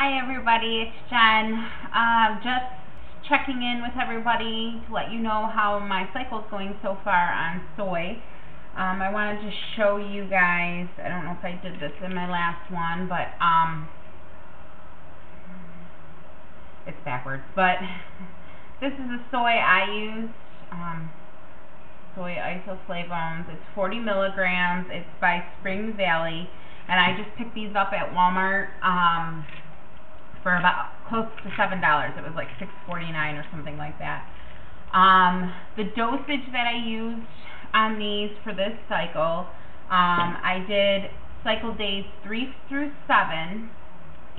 Hi everybody, it's Jen. Just checking in with everybody to let you know how my cycle is going so far on soy. I wanted to show you guys, I don't know if I did this in my last one, but it's backwards. But this is the soy I used, Soy Isoflavones. It's 40 milligrams. It's by Spring Valley. And I just picked these up at Walmart for about close to $7. It was like $6.49 or something like that. The dosage that I used on these for this cycle, I did cycle days 3 through 7,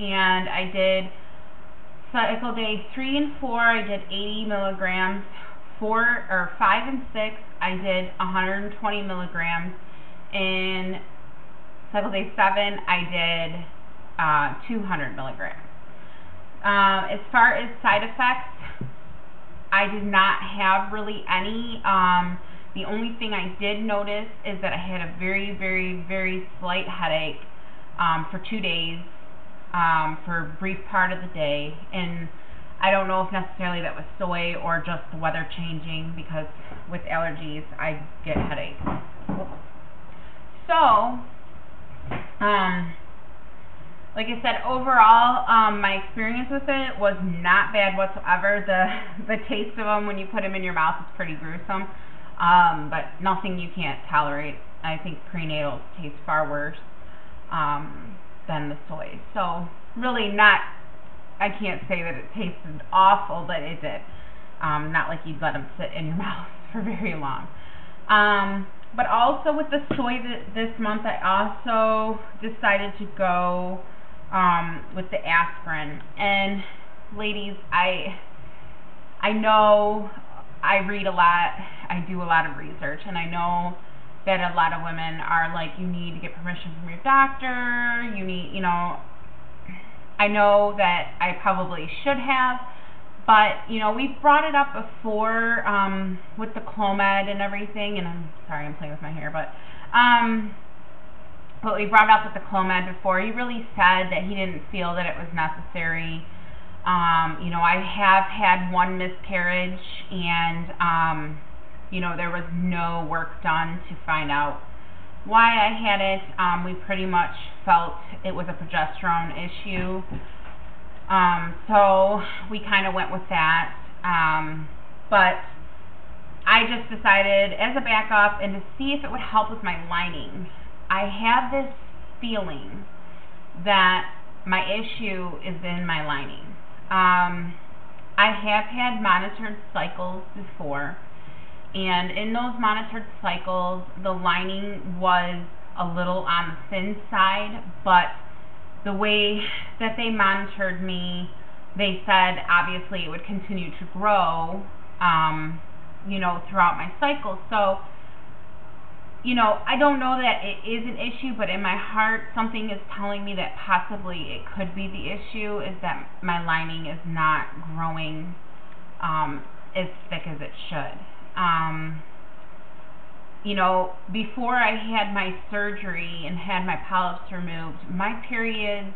and I did cycle days 3 and 4. I did 80 milligrams. 5 and 6, I did 120 milligrams. In cycle day 7, I did 200 milligrams. As far as side effects, I did not have really any. The only thing I did notice is that I had a very, very, very slight headache for 2 days, for a brief part of the day, and I don't know if necessarily that was soy or just the weather changing, because with allergies I get headaches. So, like I said, overall, my experience with it was not bad whatsoever. The taste of them when you put them in your mouth is pretty gruesome, but nothing you can't tolerate. I think prenatals taste far worse than the soy. So really not, I can't say that it tasted awful, but it did. Not like you'd let them sit in your mouth for very long. But also with the soy this month, I also decided to go with the aspirin. And ladies, I know I read a lot, I do a lot of research, and I know that a lot of women are like, you need to get permission from your doctor, you need, I know that I probably should have, but, we've brought it up before with the Clomid and everything, and I'm sorry, I'm playing with my hair, but we brought it up with the Clomid before. He really said that he didn't feel that it was necessary. I have had one miscarriage, and, there was no work done to find out why I had it. We pretty much felt it was a progesterone issue. So we kind of went with that. But I just decided as a backup and to see if it would help with my lining. I have this feeling that my issue is in my lining. I have had monitored cycles before, and in those monitored cycles, the lining was a little on the thin side, but the way that they monitored me, they said obviously it would continue to grow, throughout my cycle. So, I don't know that it is an issue, but in my heart, something is telling me that possibly it could be the issue, is that my lining is not growing as thick as it should. Before I had my surgery and had my polyps removed, my periods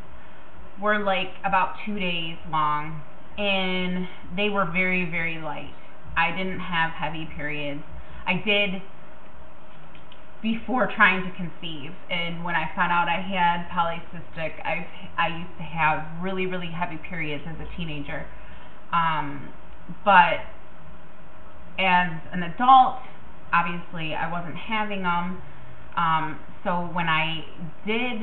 were like about 2 days long, and they were very, very light. I didn't have heavy periods. I did before trying to conceive, and when I found out I had polycystic, I used to have really, really heavy periods as a teenager. But as an adult, obviously I wasn't having them. So when I did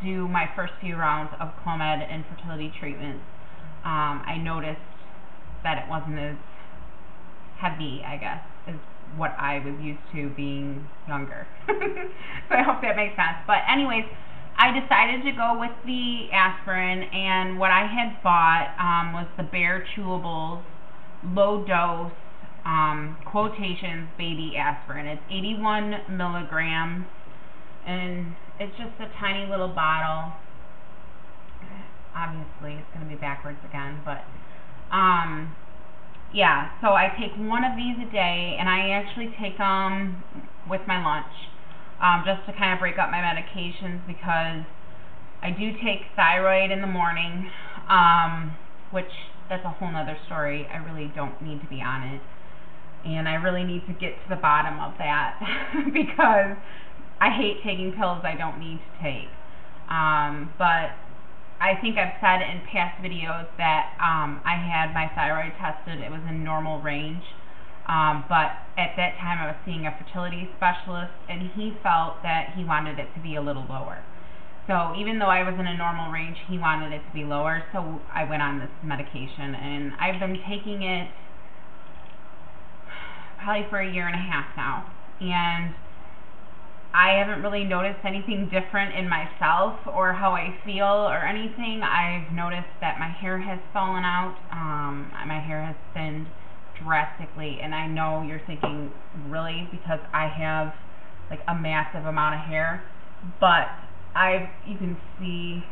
do my first few rounds of Clomid and fertility treatments, I noticed that it wasn't as heavy, I guess, as what I was used to being younger. So I hope that makes sense. But anyways, I decided to go with the aspirin, and what I had bought was the Bare Chewables low dose quotations baby aspirin. It's 81 milligrams, and it's just a tiny little bottle. Obviously it's going to be backwards again, but yeah, so I take one of these a day, and I actually take them with my lunch, just to kind of break up my medications, because I do take thyroid in the morning, which that's a whole nother story. I really don't need to be on it. And I really need to get to the bottom of that because I hate taking pills I don't need to take. But I think I've said in past videos that I had my thyroid tested. It was in normal range. But at that time I was seeing a fertility specialist, and he felt that he wanted it to be a little lower. So even though I was in a normal range, he wanted it to be lower, so I went on this medication, and I've been taking it probably for a year and a half now, and I haven't really noticed anything different in myself or how I feel or anything. I've noticed that my hair has fallen out, my hair has thinned drastically, and I know you're thinking, really, because I have like a massive amount of hair, but you can see,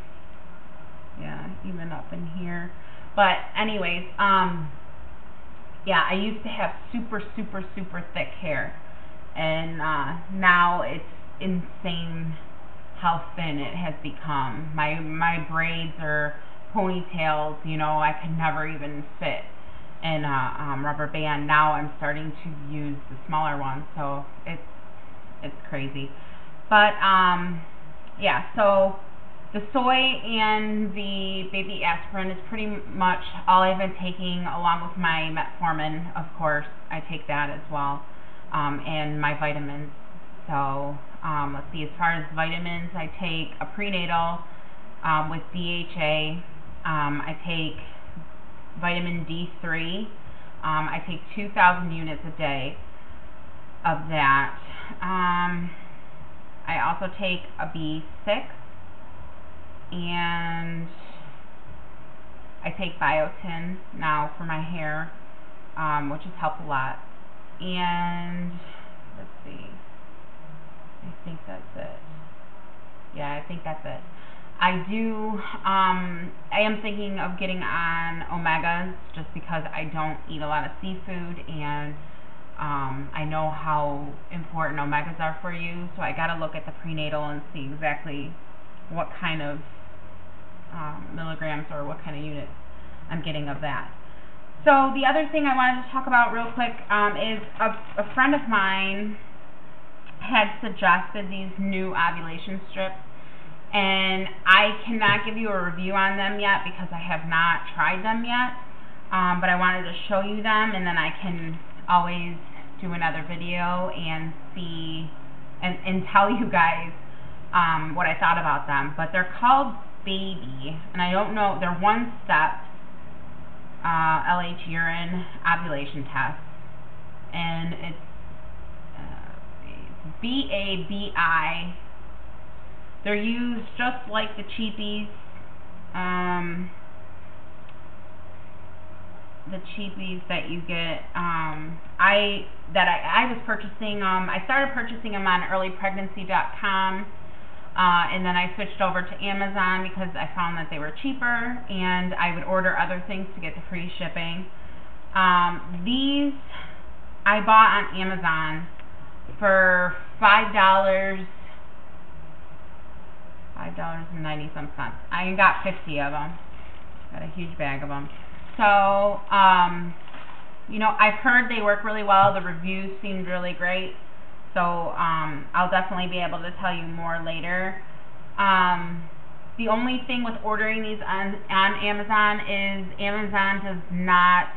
yeah, even up in here. But anyways, yeah, I used to have super thick hair, and now it's insane how thin it has become. My braids are ponytails, you know, I could never even fit in a rubber band. Now I'm starting to use the smaller ones, so it's crazy. But yeah, so the soy and the baby aspirin is pretty much all I've been taking, along with my metformin, of course. I take that as well, and my vitamins. So let's see, as far as vitamins, I take a prenatal with DHA. I take vitamin D3. I take 2,000 units a day of that. I also take a B6, and I take biotin now for my hair, which has helped a lot. And let's see, I think that's it. Yeah, I think that's it. I am thinking of getting on omegas, just because I don't eat a lot of seafood, and I know how important omegas are for you, so I gotta look at the prenatal and see exactly what kind of milligrams or what kind of units I'm getting of that. So the other thing I wanted to talk about real quick is a friend of mine had suggested these new ovulation strips, and I cannot give you a review on them yet because I have not tried them yet, but I wanted to show you them, and then I can always do another video and see and tell you guys what I thought about them. But they're called Baby, and I don't know, they're one-step LH urine ovulation test, and it's BABI. They're used just like the cheapies, that you get. I was purchasing. I started purchasing them on earlypregnancy.com, and then I switched over to Amazon because I found that they were cheaper, and I would order other things to get the free shipping. These I bought on Amazon for $5.90 some cents. I got 50 of them. Got a huge bag of them. So, you know, I've heard they work really well. The reviews seemed really great. So, I'll definitely be able to tell you more later. The only thing with ordering these on Amazon is Amazon does not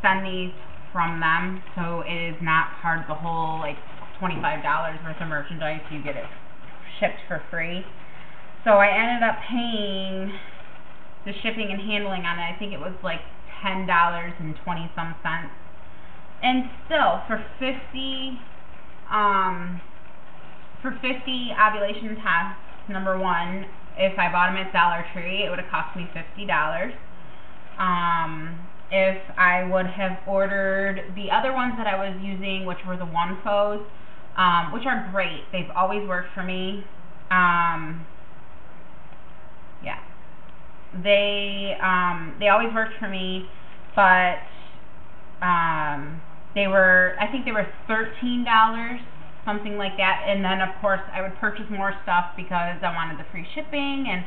send these from them. So, it is not part of the whole, like, $25 worth of merchandise. You get it shipped for free. So, I ended up paying the shipping and handling on it. I think it was like $10.20 some cents. And still, for 50 ovulation tests, number one, if I bought them at Dollar Tree, it would have cost me $50. If I would have ordered the other ones that I was using, which were the OneFos, which are great. They've always worked for me. Yeah. They always worked for me, but I think they were $13 something like that. And then, of course, I would purchase more stuff because I wanted the free shipping. And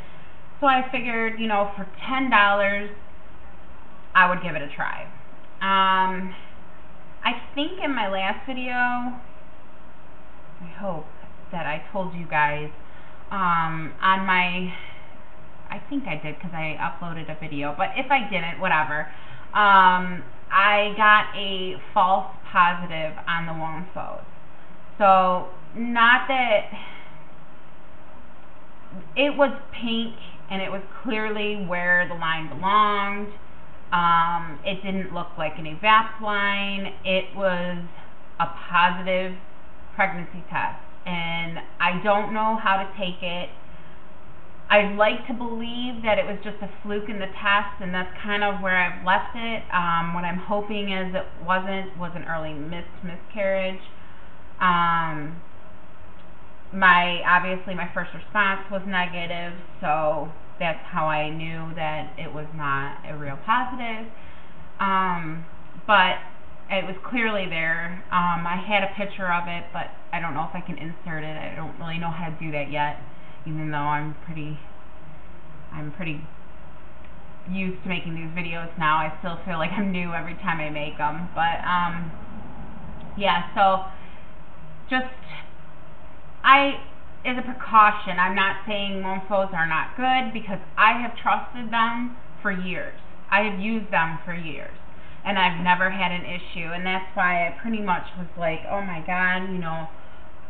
so I figured, you know, for $10, I would give it a try. I think in my last video, I hope that I told you guys, on my, I think I did because I uploaded a video, but if I didn't, whatever, I got a false positive on the WOMFOs. So, not that, it was pink, and it was clearly where the line belonged. It didn't look like an evap line. It was a positive pregnancy test, and I don't know how to take it. I'd like to believe that it was just a fluke in the test, and that's kind of where I've left it. What I'm hoping is it was an early miscarriage. Obviously my first response was negative, so that's how I knew that it was not a real positive. But it was clearly there. I had a picture of it, but I don't know if I can insert it. I don't really know how to do that yet, even though I'm pretty used to making these videos now. I still feel like I'm new every time I make them. But yeah, so just as a precaution, I'm not saying WOMFOs are not good, because I have trusted them for years. I have used them for years, and I've never had an issue, and that's why I pretty much was like, oh my God, you know,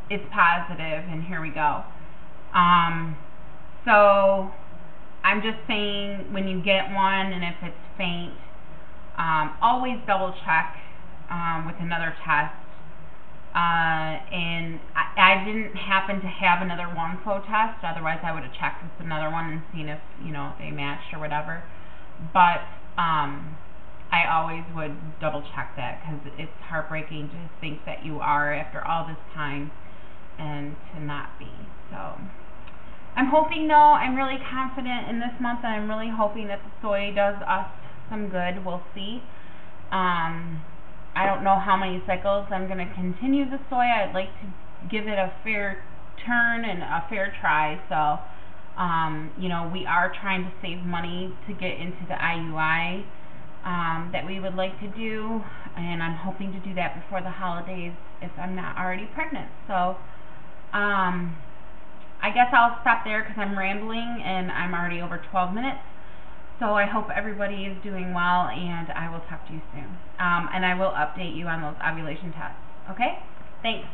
it's positive, and here we go. So I'm just saying, when you get one, and if it's faint, always double check with another test. And I didn't happen to have another WOMFO test, otherwise I would have checked with another one and seen if, you know, they matched or whatever. But I always would double check that, because it's heartbreaking to think that you are after all this time and to not be. So I'm hoping, though, I'm really confident in this month, and I'm really hoping that the soy does us some good. We'll see. I don't know how many cycles I'm going to continue the soy. I'd like to give it a fair turn and a fair try. So, you know, we are trying to save money to get into the IUI that we would like to do, and I'm hoping to do that before the holidays if I'm not already pregnant. So, I guess I'll stop there because I'm rambling and I'm already over 12 minutes. So I hope everybody is doing well, and I will talk to you soon. And I will update you on those ovulation tests. Okay? Thanks.